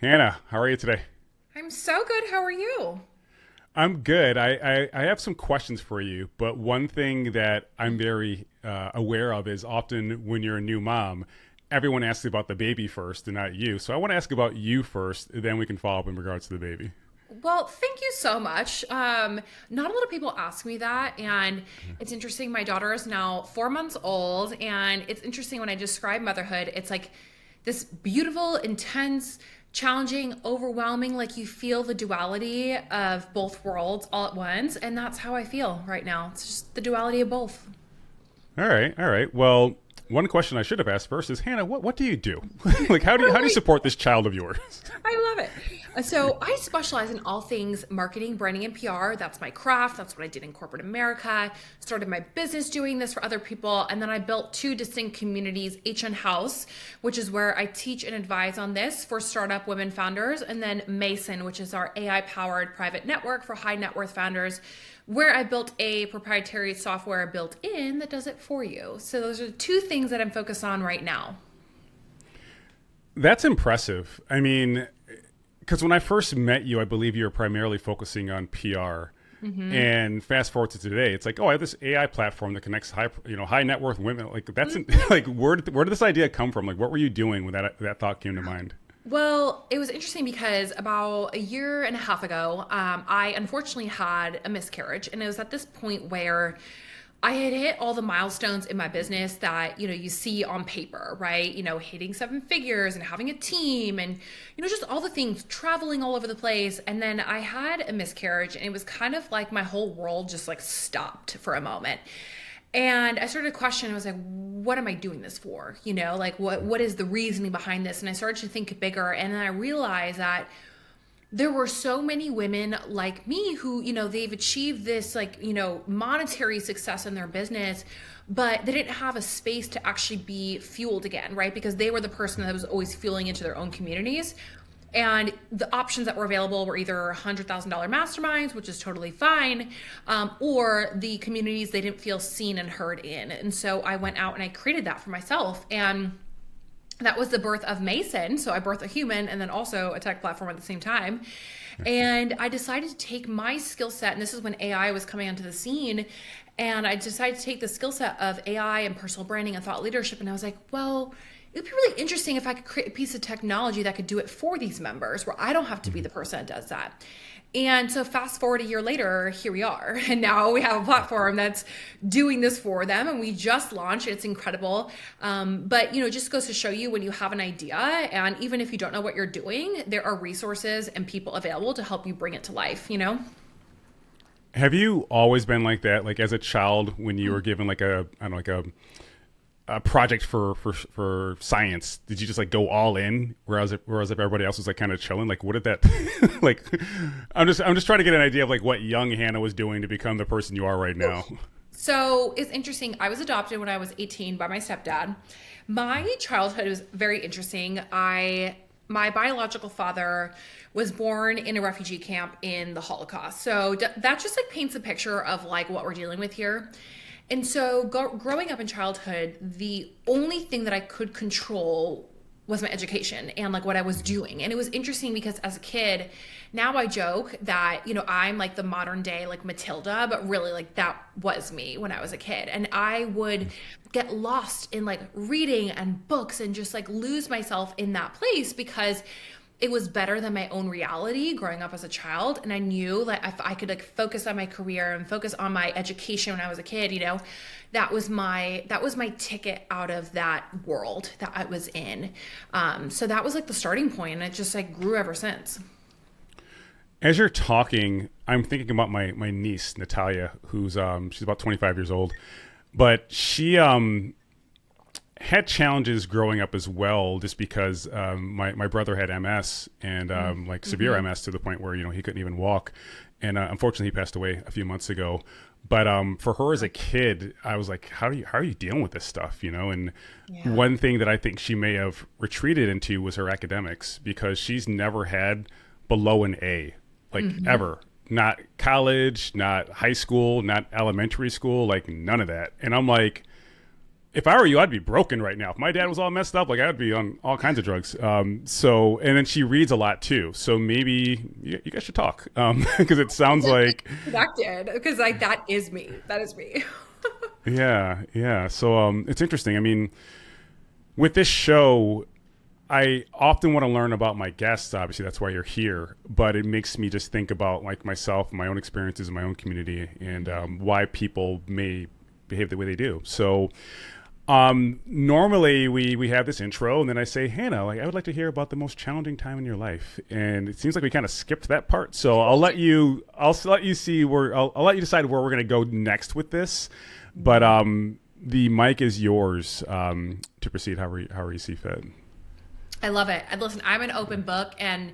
Hannah, how are you today? I'm so good. How are you? I'm good. I have some questions for you, but one thing that I'm very aware of is often when you're a new mom, everyone asks about the baby first and not you. So I want to ask about you first, then we can follow up in regards to the baby. Well, thank you so much. Not a lot of people ask me that, and it's interesting. My daughter is now 4 months old, and it's interesting when I describe motherhood. It's like this beautiful, intense, challenging, overwhelming. Like you feel the duality of both worlds all at once, and that's how I feel right now. It's just the duality of both. All right, all right. Well, one question I should have asked first is Hannah, what do you do? Like how do you Totally. support this child of yours? I love it. So I specialize in all things marketing, branding, and PR. That's my craft. That's what I did in corporate America. Started my business doing this for other people. And then I built two distinct communities, HN House, which is where I teach and advise on this for startup women founders. And then Mason, which is our AI powered private network for high net worth founders, where I built a proprietary software built in that does it for you. So those are two things that I'm focused on right now. That's impressive. I mean, because when I first met you, I believe you were primarily focusing on PR. And fast forward to today, it's like, oh, I have this AI platform that connects high net worth women. Like that's like where did this idea come from? Like, what were you doing when that thought came to mind? Well, it was interesting because about a year and a half ago, I unfortunately had a miscarriage. And it was at this point where I had hit all the milestones in my business that, you see on paper, right? Hitting seven figures and having a team and, just all the things, traveling all over the place. And then I had a miscarriage and it was kind of like my whole world just like stopped for a moment. And I started to question, I was like, what am I doing this for? Like what is the reasoning behind this? And I started to think bigger. And then I realized that there were so many women like me who, they've achieved this like, monetary success in their business, but they didn't have a space to actually be fueled again, right? Because they were the person that was always fueling into their own communities. And the options that were available were either $100,000 masterminds, which is totally fine, or the communities they didn't feel seen and heard in. And so I went out and I created that for myself. And that was the birth of Mason. So I birthed a human and then also a tech platform at the same time. And I decided to take my skill set, and this is when AI was coming onto the scene. And I decided to take the skill set of AI and personal branding and thought leadership. And I was like, well, it would be really interesting if I could create a piece of technology that could do it for these members where I don't have to be the person that does that. And so fast forward a year later, here we are. And now we have a platform that's doing this for them. And we just launched. It's incredible. But, just goes to show you when you have an idea, and even if you don't know what you're doing, there are resources and people available to help you bring it to life. Have you always been like that? Like as a child, when you were given like I don't know, like a project for science, did you just like go all in, whereas if everybody else was like kind of chilling? Like what did that like I'm just trying to get an idea of like what young Hannah was doing to become the person you are right now. So it's interesting. I was adopted when I was 18 by my stepdad. My childhood was very interesting. My biological father was born in a refugee camp in the Holocaust. So that just like paints a picture of like what we're dealing with here. And so growing up in childhood, the only thing that I could control was my education and like what I was doing. And it was interesting because as a kid, now I joke that, I'm like the modern day like Matilda, but really like that was me when I was a kid. And I would get lost in like reading and books and just like lose myself in that place because it was better than my own reality growing up as a child. And I knew that if I could like focus on my career and focus on my education when I was a kid, that was my ticket out of that world that I was in. So that was like the starting point, and it just like grew ever since. As you're talking, I'm thinking about my niece Natalia, who's she's about 25 years old, but she had challenges growing up as well, just because my brother had MS and like severe MS to the point where he couldn't even walk, and unfortunately he passed away a few months ago. But for her as a kid, I was like, how are you dealing with this stuff, And Yeah. one thing that I think she may have retreated into was her academics, because she's never had below an A, like ever. Not college, not high school, not elementary school, like none of that. And I'm like, if I were you, I'd be broken right now. If my dad was all messed up, like I'd be on all kinds of drugs. So, and then she reads a lot too. So maybe you guys should talk because it sounds like Connected, because like that is me. That is me. yeah, yeah. So it's interesting. I mean, with this show, I often want to learn about my guests. Obviously, that's why you're here. But it makes me just think about like myself, my own experiences in my own community, and why people may behave the way they do. So normally we have this intro, and then I say, Hannah, like I would like to hear about the most challenging time in your life. And it seems like we kind of skipped that part. So I'll let you see where I'll let you decide where we're going to go next with this. But the mic is yours to proceed however you see fit. I love it. Listen, I'm an open book, and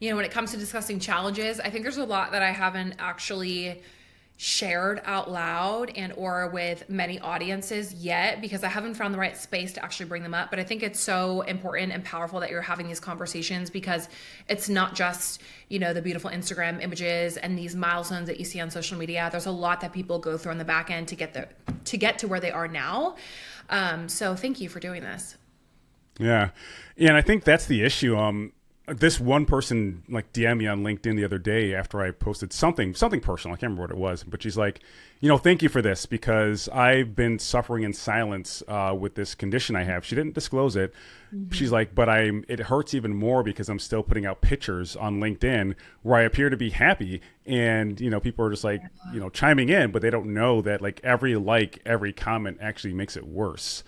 when it comes to discussing challenges, I think there's a lot that I haven't actually shared out loud and or with many audiences yet, because I haven't found the right space to actually bring them up. But I think it's so important and powerful that you're having these conversations, because it's not just, the beautiful Instagram images and these milestones that you see on social media. There's a lot that people go through on the back end to get to where they are now. So thank you for doing this. Yeah. And I think that's the issue. This one person like DM'd me on LinkedIn the other day after I posted something personal. I can't remember what it was, but she's like, thank you for this, because I've been suffering in silence with this condition I have. She didn't disclose it. Mm-hmm. She's like, but it hurts even more because I'm still putting out pictures on LinkedIn where I appear to be happy. And, people are just like, chiming in, but they don't know that like every comment actually makes it worse.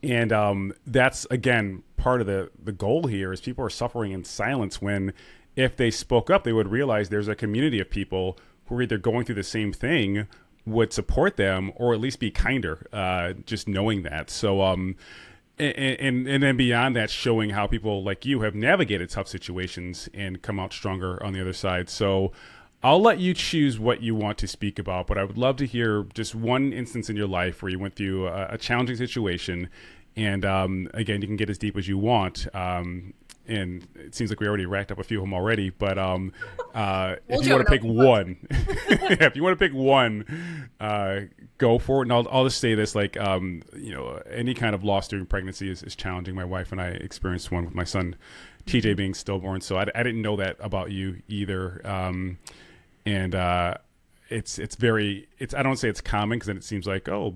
And that's, again, part of the goal here is people are suffering in silence when if they spoke up, they would realize there's a community of people who are either going through the same thing, would support them, or at least be kinder, just knowing that. So, and then beyond that, showing how people like you have navigated tough situations and come out stronger on the other side. So I'll let you choose what you want to speak about, but I would love to hear just one instance in your life where you went through a challenging situation. And again, you can get as deep as you want. And it seems like we already racked up a few of them already. But if you want to pick one, if you want to pick one, go for it. And I'll just say this: like, any kind of loss during pregnancy is challenging. My wife and I experienced one with my son, TJ, being stillborn. So I didn't know that about you either. It's I don't say it's common, because then it seems like, it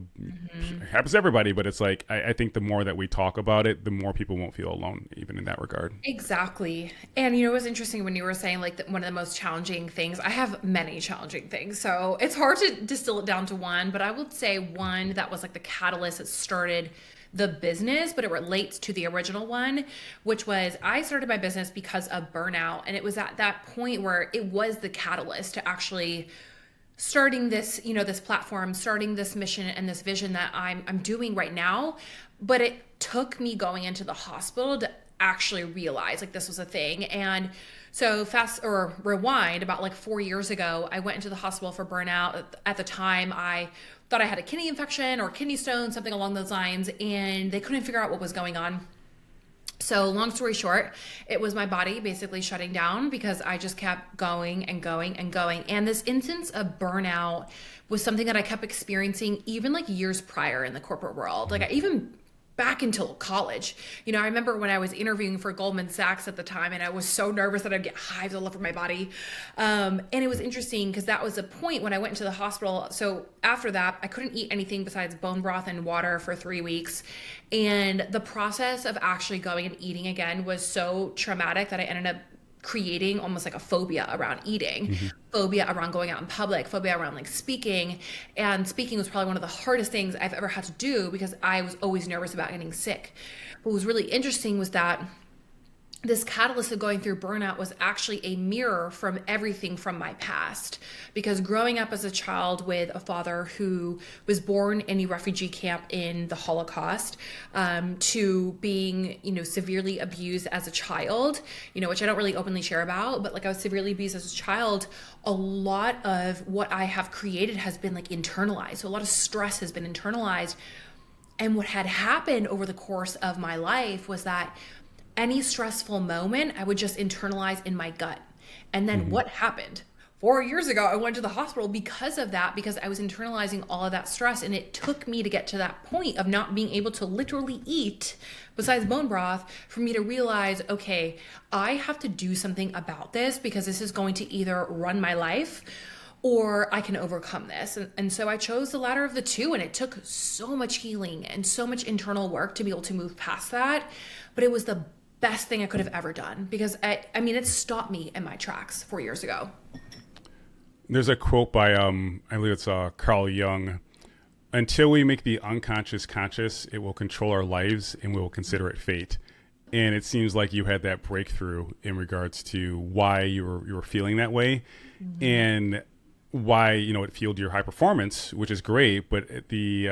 happens to everybody, but it's like, I think the more that we talk about it, the more people won't feel alone, even in that regard. Exactly. And it was interesting when you were saying like one of the most challenging things. I have many challenging things, so it's hard to distill it down to one, but I would say one that was like the catalyst that started the business, but it relates to the original one, which was I started my business because of burnout. And it was at that point where it was the catalyst to actually starting this, this platform, starting this mission and this vision that I'm doing right now. But it took me going into the hospital to actually realize like this was a thing. And so rewind about like 4 years ago, I went into the hospital for burnout. At the time, I thought I had a kidney infection or kidney stone, something along those lines, and they couldn't figure out what was going on. So long story short, it was my body basically shutting down because I just kept going and going and going. And this instance of burnout was something that I kept experiencing even like years prior in the corporate world. Like even back until college. I remember when I was interviewing for Goldman Sachs at the time, and I was so nervous that I'd get hives all over my body. And it was interesting because that was a point when I went into the hospital. So after that, I couldn't eat anything besides bone broth and water for 3 weeks. And the process of actually going and eating again was so traumatic that I ended up creating almost like a phobia around eating, phobia around going out in public, phobia around like speaking. And speaking was probably one of the hardest things I've ever had to do because I was always nervous about getting sick. What was really interesting was that this catalyst of going through burnout was actually a mirror from everything from my past, because growing up as a child with a father who was born in a refugee camp in the Holocaust, to being, severely abused as a child, which I don't really openly share about, but like I was severely abused as a child. A lot of what I have created has been like internalized. So a lot of stress has been internalized. And what had happened over the course of my life was that any stressful moment, I would just internalize in my gut. And then what happened? 4 years ago, I went to the hospital because of that, because I was internalizing all of that stress. And it took me to get to that point of not being able to literally eat besides bone broth for me to realize, okay, I have to do something about this because this is going to either run my life or I can overcome this. And so I chose the latter of the two. And it took so much healing and so much internal work to be able to move past that. But it was the best thing I could have ever done because I mean, it stopped me in my tracks 4 years ago. There's a quote by, I believe it's Carl Jung. Until we make the unconscious conscious, it will control our lives and we will consider it fate. And it seems like you had that breakthrough in regards to why you were feeling that way, and why, you know, it fueled your high performance, which is great, but the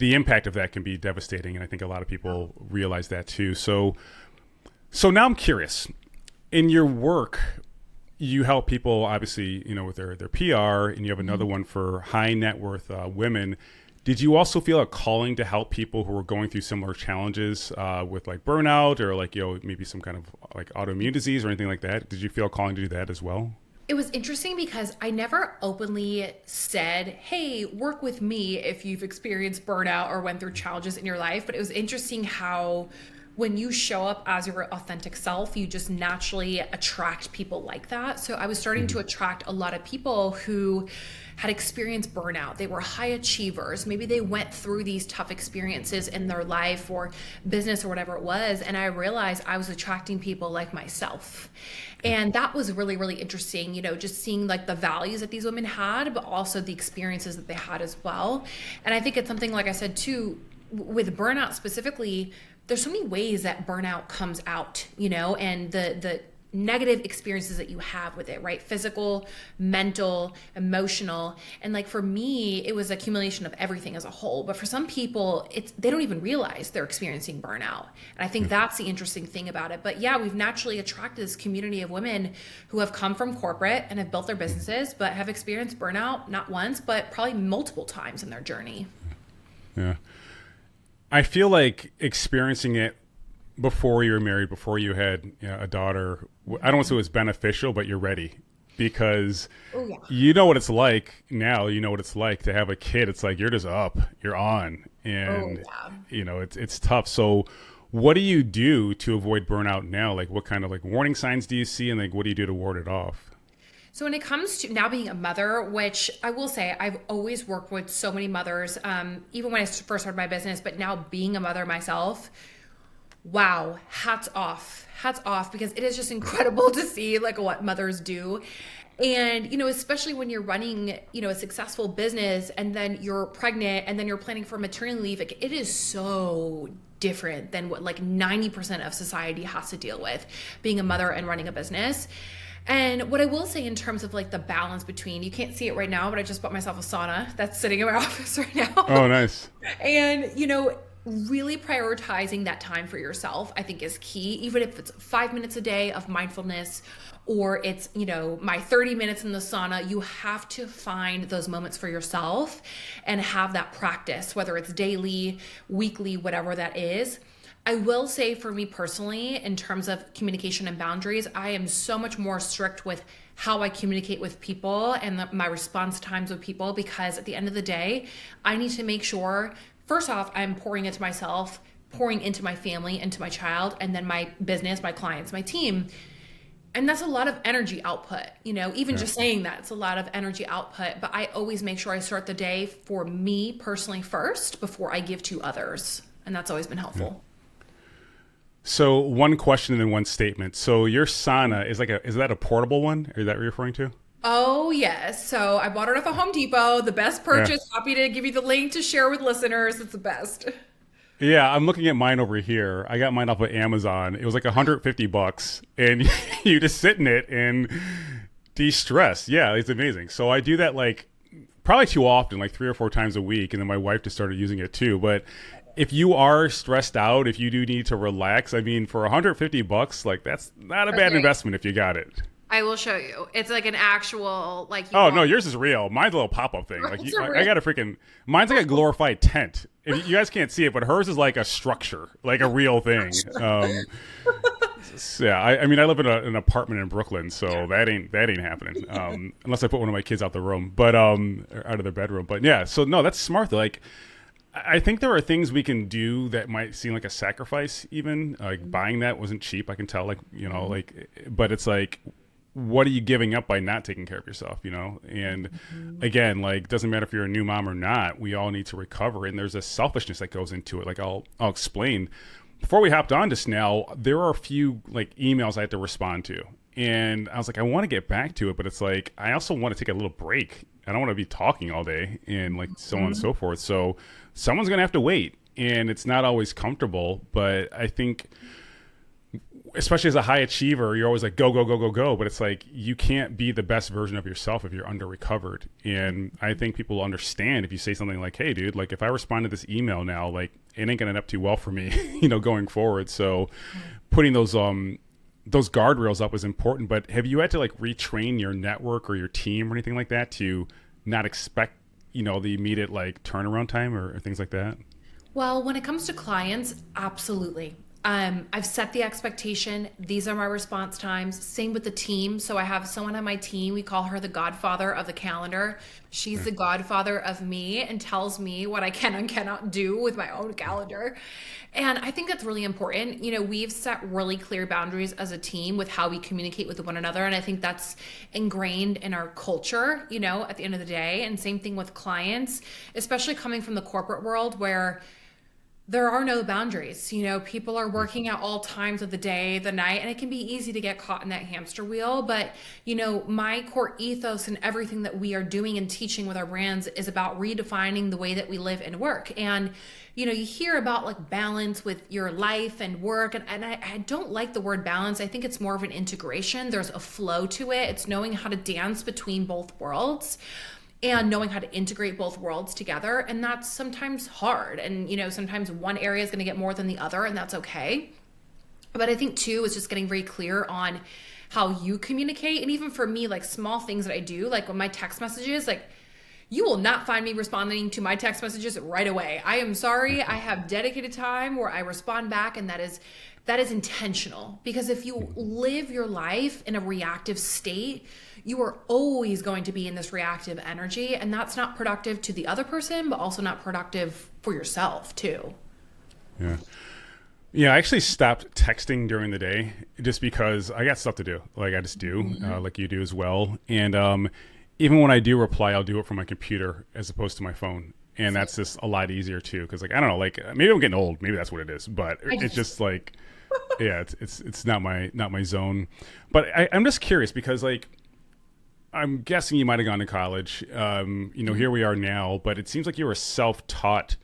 impact of that can be devastating. And I think a lot of people realize that too. So now I'm curious, in your work, you help people obviously, you know, with their PR, and you have another one for high net worth women. Did you also feel a calling to help people who are going through similar challenges with like burnout or like, you know, maybe some kind of like autoimmune disease or anything like that? Did you feel a calling to do that as well? It was interesting because I never openly said, hey, work with me if you've experienced burnout or went through challenges in your life. But it was interesting how when you show up as your authentic self, you just naturally attract people like that. So I was starting to attract a lot of people who had experienced burnout. They were high achievers. Maybe they went through these tough experiences in their life or business or whatever it was. And I realized I was attracting people like myself. And that was really, really interesting, you know, just seeing like the values that these women had, but also the experiences that they had as well. And I think it's something, like I said, too, with burnout specifically, there's so many ways that burnout comes out, you know, and the negative experiences that you have with it, right? Physical, mental, emotional. And like for me, it was accumulation of everything as a whole. But for some people, they don't even realize they're experiencing burnout. And I think that's the interesting thing about it. But yeah, we've naturally attracted this community of women who have come from corporate and have built their businesses, but have experienced burnout not once, but probably multiple times in their journey. Yeah. I feel like experiencing it before you were married, before you had, you know, a daughter, I don't want to say it was beneficial, but you're ready because you know what it's like now. You know what it's like to have a kid. It's like you're just up, you're on, and you know it's tough. So what do you do to avoid burnout now? Like what kind of like warning signs do you see, and like what do you do to ward it off? So when it comes to now being a mother, which I will say I've always worked with so many mothers, even when I first started my business, but now being a mother myself, wow, hats off, because it is just incredible to see like what mothers do. And, you know, especially when you're running, you know, a successful business and then you're pregnant and then you're planning for maternity leave, like, it is so different than what like 90% of society has to deal with being a mother and running a business. And what I will say in terms of like the balance between, you can't see it right now, but I just bought myself a sauna that's sitting in my office right now. Oh, nice. And, you know, really prioritizing that time for yourself, I think is key, even if it's 5 minutes a day of mindfulness or it's, you know, my 30 minutes in the sauna. You have to find those moments for yourself and have that practice, whether it's daily, weekly, whatever that is. I will say for me personally, in terms of communication and boundaries, I am so much more strict with how I communicate with people and my response times with people, because at the end of the day, I need to make sure, first off, I'm pouring into myself, pouring into my family, into my child, and then my business, my clients, my team. And that's a lot of energy output, you know, even just saying that, it's a lot of energy output. But I always make sure I start the day for me personally first before I give to others. And that's always been helpful. Yeah. So one question and then one statement. So your sauna is that a portable one? Is that what you're referring to? Oh, yes. So I bought it off of Home Depot. The best purchase. Yeah. Happy to give you the link to share with listeners. It's the best. Yeah, I'm looking at mine over here. I got mine off of Amazon. It was like $150, and you just sit in it and de-stress. Yeah, it's amazing. So I do that like probably too often, like 3 or 4 times a week, and then my wife just started using it too. But if you are stressed out, if you do need to relax, I mean, for $150, like that's not a bad investment if you got it. I will show you. It's like an actual like. No, yours is real. Mine's a little pop-up thing. Like I got a freaking. Mine's like a glorified tent. You guys can't see it, but hers is like a structure, like a real thing. Yeah, I mean, I live in an apartment in Brooklyn, so that ain't happening. Unless I put one of my kids out the room, but or out of their bedroom. But yeah, so no, that's smart. Like, I think there are things we can do that might seem like a sacrifice. Even like buying that wasn't cheap. I can tell. Like, like, but it's like, what are you giving up by not taking care of yourself? And again, like, doesn't matter if you're a new mom or not. We all need to recover, and there's a selfishness that goes into it. Like, I'll explain. Before we hopped on just now, there are a few like emails I had to respond to. And I was like, I want to get back to it, but it's like, I also want to take a little break. I don't want to be talking all day and like so on and so forth. So someone's going to have to wait, and it's not always comfortable. But I think, especially as a high achiever, you're always like, go, go, go, go, go. But it's like, you can't be the best version of yourself if you're under recovered. And I think people understand if you say something like, hey, dude, like if I respond to this email now, like it ain't going to end up too well for me, going forward. So putting those guardrails up is important. But have you had to like retrain your network or your team or anything like that to not expect, the immediate like turnaround time or things like that? Well, when it comes to clients, absolutely. I've set the expectation. These are my response times. Same with the team. So I have someone on my team. We call her the godfather of the calendar. She's the godfather of me and tells me what I can and cannot do with my own calendar. And I think that's really important. We've set really clear boundaries as a team with how we communicate with one another. And I think that's ingrained in our culture, at the end of the day. And same thing with clients, especially coming from the corporate world where there are no boundaries. People are working at all times of the day, the night, and it can be easy to get caught in that hamster wheel. But, my core ethos and everything that we are doing and teaching with our brands is about redefining the way that we live and work. And, you hear about like balance with your life and work. And I don't like the word balance. I think it's more of an integration. There's a flow to it. It's knowing how to dance between both worlds and knowing how to integrate both worlds together. And that's sometimes hard. And, sometimes one area is going to get more than the other, and that's okay. But I think too, is just getting very clear on how you communicate. And even for me, like small things that I do, like when my text messages, like you will not find me responding to my text messages right away. I am sorry. I have dedicated time where I respond back, and that is intentional. Because if you live your life in a reactive state, you are always going to be in this reactive energy, and that's not productive to the other person, but also not productive for yourself too. Yeah, I actually stopped texting during the day just because I got stuff to do. Like I just do, like you do as well. And even when I do reply, I'll do it from my computer as opposed to my phone. And that's just a lot easier too. Because like, I don't know, like maybe I'm getting old. Maybe that's what it is. But it's just like, yeah, it's not my zone. But I'm just curious because like, I'm guessing you might have gone to college. Here we are now, but it seems like you were self-taught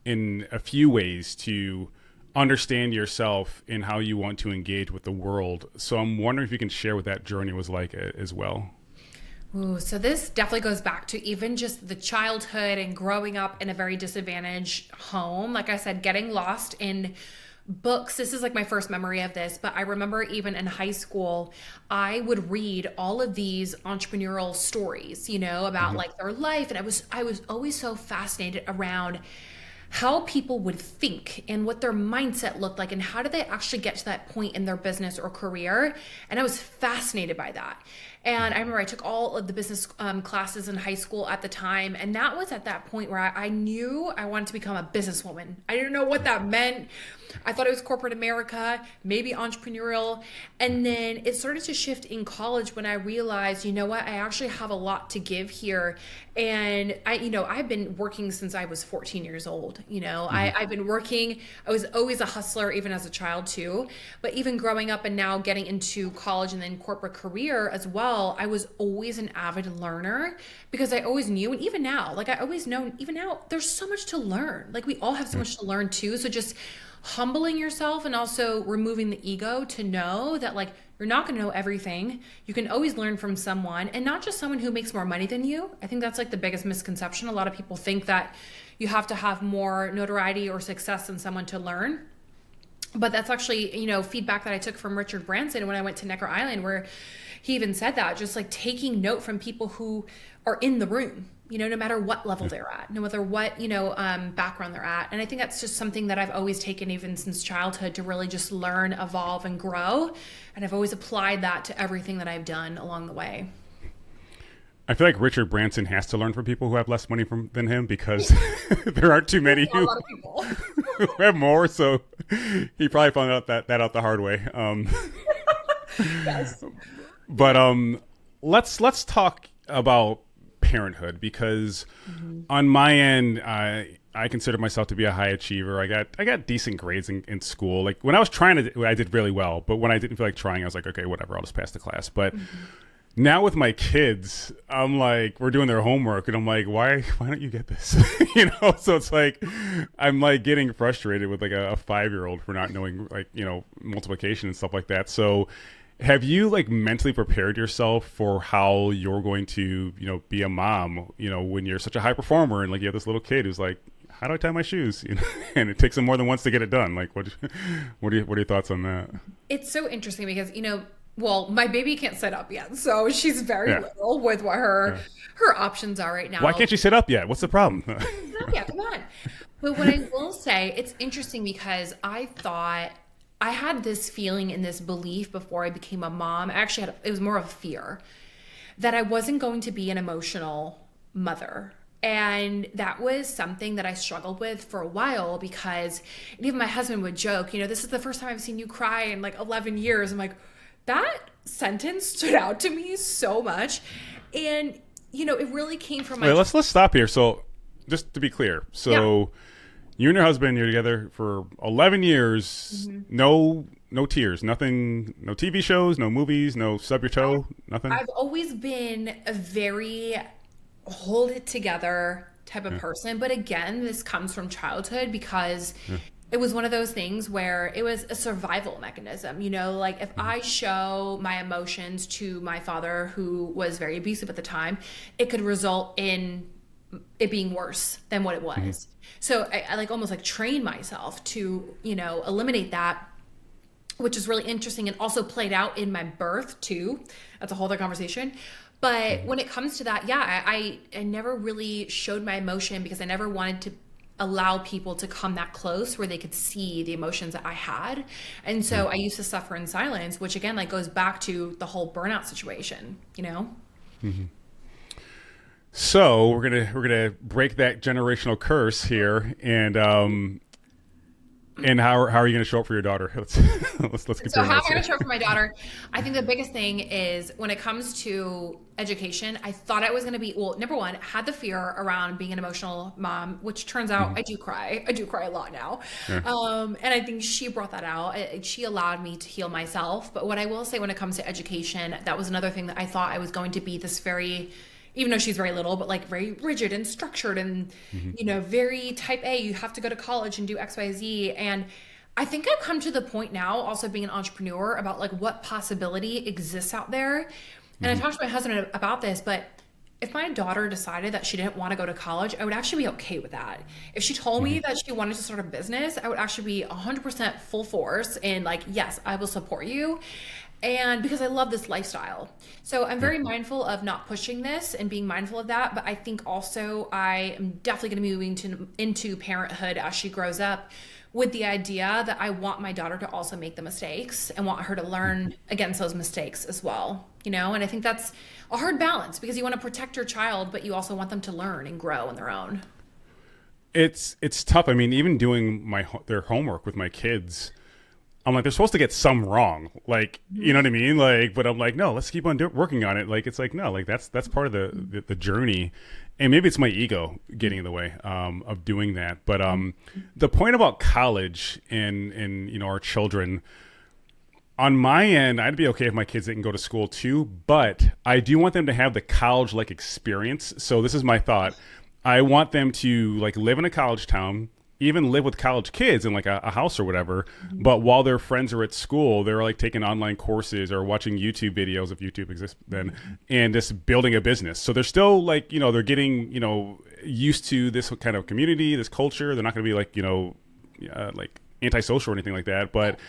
in a few ways to understand yourself and how you want to engage with the world. So I'm wondering if you can share what that journey was like as well. Ooh, so this definitely goes back to even just the childhood and growing up in a very disadvantaged home. Like I said, getting lost in books. This is like my first memory of this, but I remember even in high school, I would read all of these entrepreneurial stories, about like their life. And I was always so fascinated around how people would think and what their mindset looked like and how did they actually get to that point in their business or career. And I was fascinated by that. And I remember I took all of the business classes in high school at the time. And that was at that point where I knew I wanted to become a businesswoman. I didn't know what that meant. I thought it was corporate America, maybe entrepreneurial. And then it started to shift in college when I realized, you know what, I actually have a lot to give here. And I've been working since I was 14 years old. I've been working. I was always a hustler, even as a child too. But even growing up and now getting into college and then corporate career as well, I was always an avid learner because I always knew, and even now, like I always know, even now, there's so much to learn. Like we all have so much to learn too. So just humbling yourself and also removing the ego to know that like you're not going to know everything. You can always learn from someone, and not just someone who makes more money than you. I think that's like the biggest misconception. A lot of people think that you have to have more notoriety or success than someone to learn. But that's actually, feedback that I took from Richard Branson when I went to Necker Island, where he even said that, just like taking note from people who are in the room, no matter what level they're at, no matter what, background they're at. And I think that's just something that I've always taken even since childhood to really just learn, evolve, and grow. And I've always applied that to everything that I've done along the way. I feel like Richard Branson has to learn from people who have less money than him, because there aren't too many A lot of people. who have more. So he probably found out that out the hard way. Yes. But let's talk about parenthood, because on my end, I consider myself to be a high achiever. I got decent grades in school. Like when I was trying to, I did really well. But when I didn't feel like trying, I was like, okay, whatever, I'll just pass the class. But now with my kids, I'm like, we're doing their homework, and I'm like, why don't you get this? So it's like, I'm like getting frustrated with like a 5-year-old for not knowing like, multiplication and stuff like that. So have you like mentally prepared yourself for how you're going to, be a mom, when you're such a high performer and like you have this little kid who's like, how do I tie my shoes? And it takes them more than once to get it done. Like, what are your thoughts on that? It's so interesting because, well, my baby can't sit up yet, so she's very little with what her options are right now. Why can't she sit up yet? What's the problem? Yeah, come on. But what I will say, it's interesting because I thought I had this feeling and this belief before I became a mom. Actually, it was more of a fear that I wasn't going to be an emotional mother. And that was something that I struggled with for a while, because even my husband would joke, this is the first time I've seen you cry in like 11 years. I'm like, that sentence stood out to me so much. And, it really came from my... Wait, let's stop here. So just to be clear. So you and your husband, you're together for 11 years, no tears, nothing, no TV shows, no movies, no stub your toe, nothing? I've always been a very hold it together type of person. But again, this comes from childhood, because it was one of those things where it was a survival mechanism, like if I show my emotions to my father, who was very abusive at the time, it could result in it being worse than what it was. So I like almost like train myself to, eliminate that, which is really interesting and also played out in my birth too. That's a whole other conversation. But when it comes to that, I never really showed my emotion because I never wanted to allow people to come that close where they could see the emotions that I had. And so I used to suffer in silence, which again, like goes back to the whole burnout situation, So we're gonna break that generational curse here, and how are you gonna show up for your daughter? Let's get so through how am this. I going to show up for my daughter? I think the biggest thing is when it comes to education, I thought I was going to be, well, number one, had the fear around being an emotional mom, which turns out I do cry. I do cry a lot now. And I think she brought that out. She allowed me to heal myself. But what I will say when it comes to education, that was another thing that I thought I was going to be this very, even though she's very little, but like very rigid and structured and, very type A, you have to go to college and do X, Y, Z. And I think I've come to the point now, also being an entrepreneur, about like what possibility exists out there. And I talked to my husband about this, but if my daughter decided that she didn't want to go to college, I would actually be okay with that. If she told me that she wanted to start a business, I would actually be 100% full force and like, yes, I will support you. And because I love this lifestyle. So I'm very mindful of not pushing this and being mindful of that. But I think also I am definitely going to be moving into parenthood as she grows up, with the idea that I want my daughter to also make the mistakes and want her to learn against those mistakes as well. And I think that's a hard balance, because you want to protect your child, but you also want them to learn and grow on their own. It's tough. I mean, even doing their homework with my kids, I'm like, they're supposed to get some wrong, like, you know what I mean? Like, but I'm like, no, let's keep on working on it. Like, it's like, no, like that's part of the journey. And maybe it's my ego getting in the way of doing that. But the point about college and our children, on my end, I'd be okay if my kids didn't go to school too, but I do want them to have the college-like experience. So this is my thought. I want them to like live in a college town, even live with college kids in like a house or whatever. But while their friends are at school, they're like taking online courses or watching YouTube videos, if YouTube exists then, and just building a business. So they're still like, they're getting, used to this kind of community, this culture. They're not going to be like, like antisocial or anything like that. But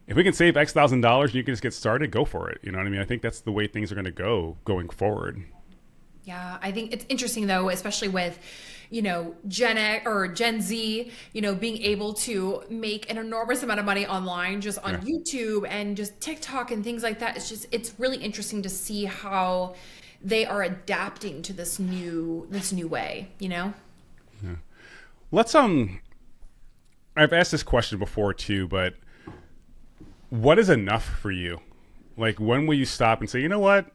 if we can save X $1,000 and you can just get started, go for it. You know what I mean? I think that's the way things are going to go going forward. Yeah, I think it's interesting though, especially with, Gen X or Gen Z, being able to make an enormous amount of money online just on Yeah. YouTube and just TikTok and things like that. It's really interesting to see how they are adapting to this new way, Let's I've asked this question before too, but what is enough for you? Like, when will you stop and say, you know what?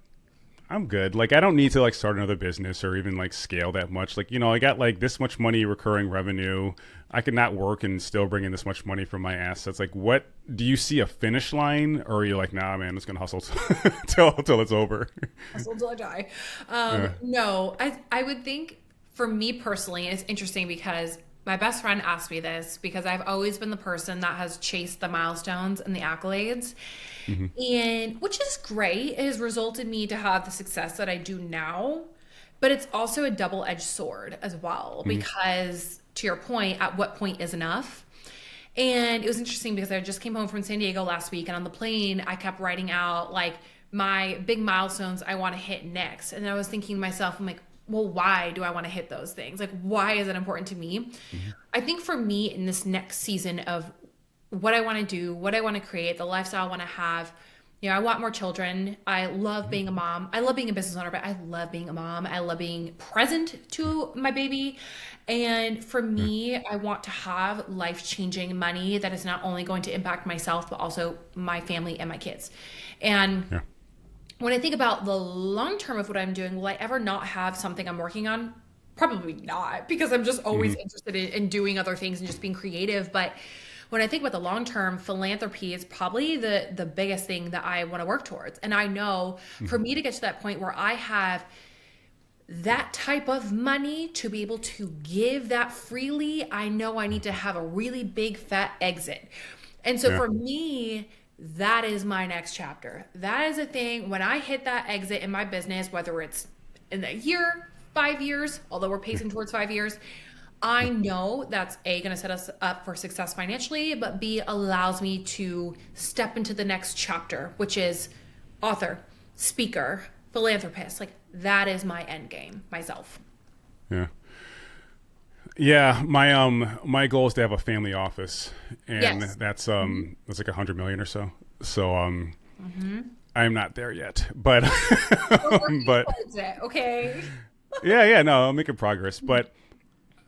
I'm good. Like, I don't need to like start another business or even like scale that much. Like, I got like this much money recurring revenue. I could not work and still bring in this much money from my assets. Like, what do you see a finish line, or are you like, nah, man, I'm just gonna hustle till it's over? Hustle till I die. Yeah. No, I would think for me personally, it's interesting because my best friend asked me this because I've always been the person that has chased the milestones and the accolades. And which is great. It has resulted me to have the success that I do now. But it's also a double-edged sword as well, because to your point, at what point is enough? And it was interesting because I just came home from San Diego last week, and on the plane, I kept writing out like my big milestones I want to hit next. And I was thinking to myself, I'm like, well, why do I want to hit those things? Like, why is it important to me? I think for me in this next season of what I want to do, what I want to create, the lifestyle I want to have, I want more children. I love being a mom. I love being a business owner, but I love being a mom. I love being present to my baby. And for me, I want to have life-changing money that is not only going to impact myself, but also my family and my kids. And Yeah. when I think about the long term of what I'm doing, will I ever not have something I'm working on? Probably not, because I'm just always interested in doing other things and just being creative. But when I think about the long term, philanthropy is probably the biggest thing that I want to work towards. And I know for me to get to that point where I have that type of money to be able to give that freely, I know I need to have a really big fat exit. And so Yeah. for me, that is my next chapter. That is a thing when I hit that exit in my business, whether it's in a year, 5 years, although we're pacing towards 5 years, I know that's A, going to set us up for success financially, but B, allows me to step into the next chapter, which is author, speaker, philanthropist. Like, that is my end game, myself. Yeah. Yeah, my goal is to have a family office, and Yes. that's like 100 million or so. So I'm not there yet, but We're working but towards it, okay? yeah, no, I'm making progress. But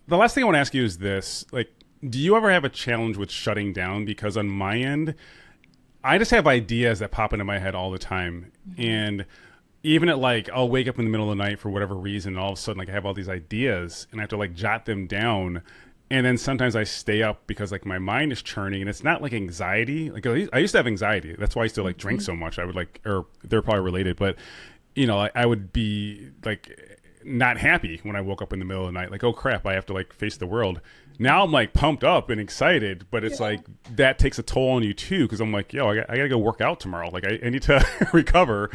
the last thing I want to ask you is this: like, do you ever have a challenge with shutting down? Because on my end, I just have ideas that pop into my head all the time, and even at like I'll wake up in the middle of the night for whatever reason, and all of a sudden like I have all these ideas, and I have to like jot them down. And then sometimes I stay up because like my mind is churning, and it's not like anxiety. Like I used to have anxiety. That's why I used to like drink so much. I would like, or they're probably related, but I would be like not happy when I woke up in the middle of the night. Like, oh crap, I have to like face the world. Now I'm like pumped up and excited, but it's like that takes a toll on you too. Because I'm like, I gotta go work out tomorrow. Like I need to recover,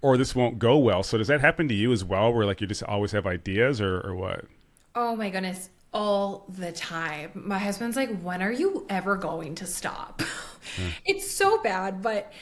or this won't go well. So does that happen to you as well, where like you just always have ideas, or what? Oh my goodness, all the time. My husband's like, when are you ever going to stop? It's so bad, but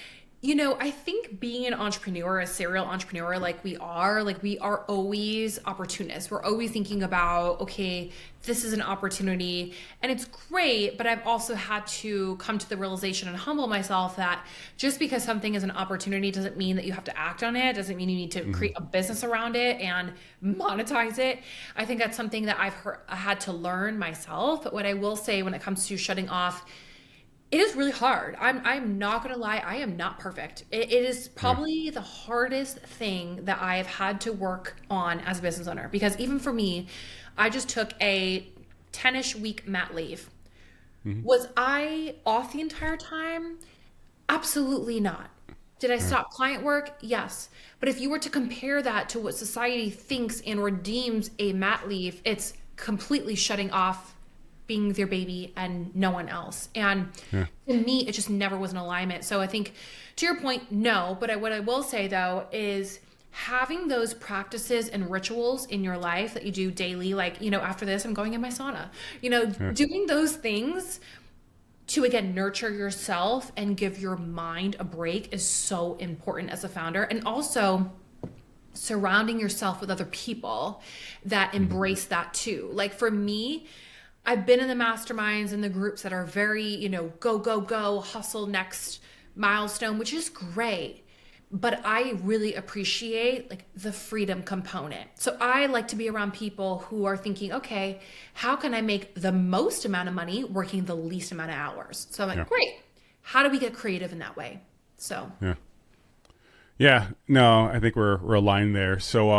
I think being an entrepreneur, a serial entrepreneur like we are always opportunists. We're always thinking about, okay, this is an opportunity and it's great, but I've also had to come to the realization and humble myself that just because something is an opportunity doesn't mean that you have to act on it. Doesn't mean you need to create a business around it and monetize it. I think that's something that I had to learn myself. But what I will say when it comes to shutting off, it is really hard. I'm not gonna lie, I am not perfect. It is probably the hardest thing that I have had to work on as a business owner, because even for me, I just took a 10-ish week mat leave. Was I off the entire time? Absolutely not. Did I stop client work? Yes. But if you were to compare that to what society thinks and redeems a mat leave, it's completely shutting off being with your baby and no one else. And to me, it just never was an alignment. So I think to your point, no, but what I will say though is having those practices and rituals in your life that you do daily, like, after this, I'm going in my sauna, doing those things to again, nurture yourself and give your mind a break is so important as a founder. And also surrounding yourself with other people that embrace that too. Like for me, I've been in the masterminds and the groups that are very, go, go, go, hustle next milestone, which is great. But I really appreciate like the freedom component. So I like to be around people who are thinking, okay, how can I make the most amount of money working the least amount of hours? So I'm like, great. How do we get creative in that way? So yeah, no, I think we're aligned there. So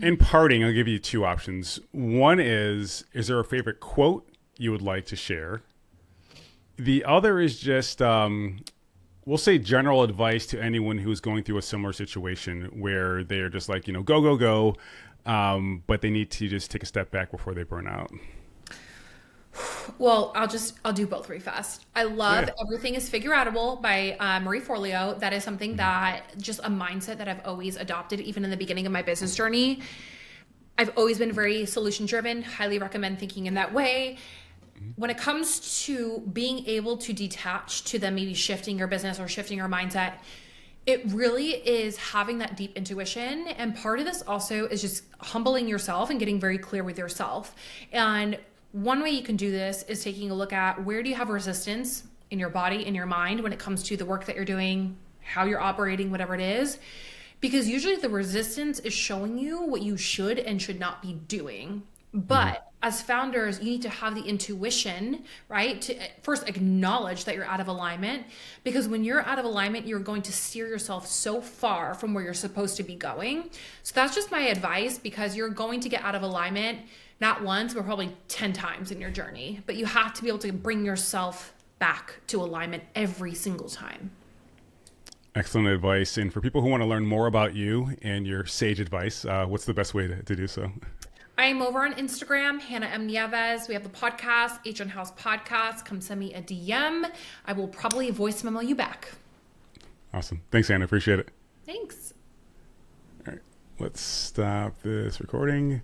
in parting, I'll give you two options. One is there a favorite quote you would like to share? The other is just we'll say general advice to anyone who's going through a similar situation where they're just like, go, go, go, but they need to just take a step back before they burn out. Well, I'll do both really fast. I love Everything is Figure Outable by Marie Forleo. That is something that just a mindset that I've always adopted, even in the beginning of my business journey. I've always been very solution driven, highly recommend thinking in that way. When it comes to being able to detach to them, maybe shifting your business or shifting your mindset, it really is having that deep intuition. And part of this also is just humbling yourself and getting very clear with yourself. And one way you can do this is taking a look at where do you have resistance in your body, in your mind, when it comes to the work that you're doing, how you're operating, whatever it is. Because usually the resistance is showing you what you should and should not be doing. But as founders, you need to have the intuition, right? To first acknowledge that you're out of alignment, because when you're out of alignment, you're going to steer yourself so far from where you're supposed to be going. So that's just my advice, because you're going to get out of alignment, not once, but probably 10 times in your journey. But you have to be able to bring yourself back to alignment every single time. Excellent advice. And for people who want to learn more about you and your sage advice, what's the best way to do so? I'm over on Instagram, Hannah M. Nieves. We have the podcast, H on House Podcast. Come send me a DM. I will probably voice memo you back. Awesome. Thanks, Hannah. Appreciate it. Thanks. All right. Let's stop this recording.